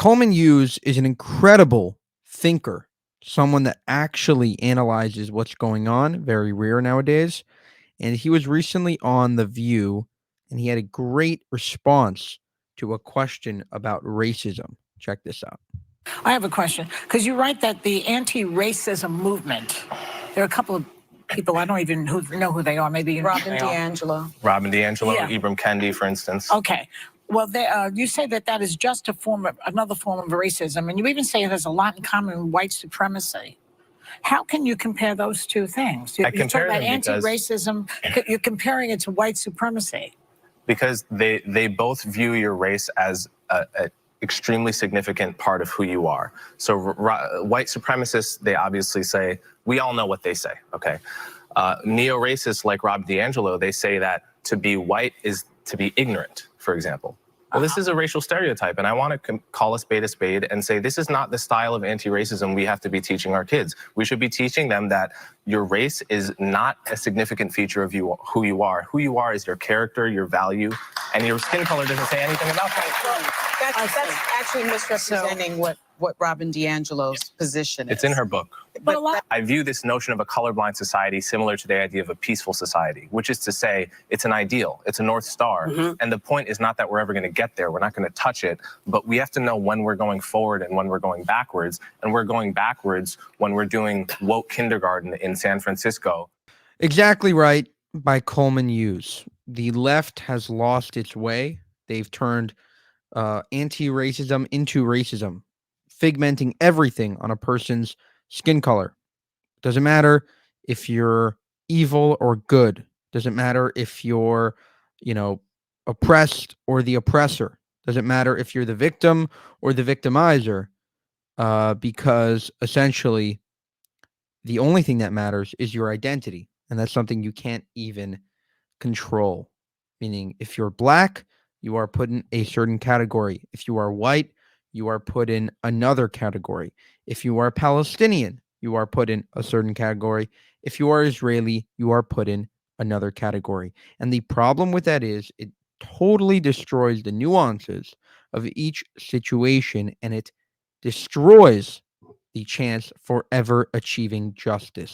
Coleman Hughes is an incredible thinker, someone that actually analyzes what's going on, very rare nowadays. And he was recently on The View, and he had a great response to a question about racism. Check this out. I have a question, because you write that the anti-racism movement, there are a couple of people, I don't even know who they are, maybe you know. Robin DiAngelo. Robin DiAngelo, Yeah. Ibram Kendi, for instance. Okay. Well, you say that is just another form of racism, and you even say it has a lot in common with white supremacy. How can you compare those two things? You talk about anti-racism, you're comparing it to white supremacy. Because they both view your race as a extremely significant part of who you are. So white supremacists, they obviously say, we all know what they say, okay? Neo-racists like Rob DiAngelo, they say that to be white is to be ignorant, for example. Well, this is a racial stereotype, and I want to call a spade and say this is not the style of anti-racism we have to be teaching our kids. We should be teaching them that your race is not a significant feature of who you are. Who you are is your character, your value, and your skin color doesn't say anything about that. That's actually misrepresenting what Robin DiAngelo's position is. It's in her book. But I view this notion of a colorblind society similar to the idea of a peaceful society, which is to say it's an ideal, it's a North Star. And the point is not that we're ever going to get there. We're not going to touch it, but we have to know when we're going forward and when we're going backwards. And we're going backwards when we're doing woke kindergarten in San Francisco. Exactly right by Coleman Hughes. The left has lost its way. They've turned anti-racism into racism, figmenting everything on a person's skin color. Doesn't matter if you're evil or good. Doesn't matter if you're, oppressed or the oppressor. Doesn't matter if you're the victim or the victimizer, because essentially the only thing that matters is your identity, and that's something you can't even control. Meaning, if you're black, you are put in a certain category. If you are white, you are put in another category. If you are Palestinian, you are put in a certain category. If you are Israeli, you are put in another category. And the problem with that is it totally destroys the nuances of each situation, and it destroys the chance for ever achieving justice.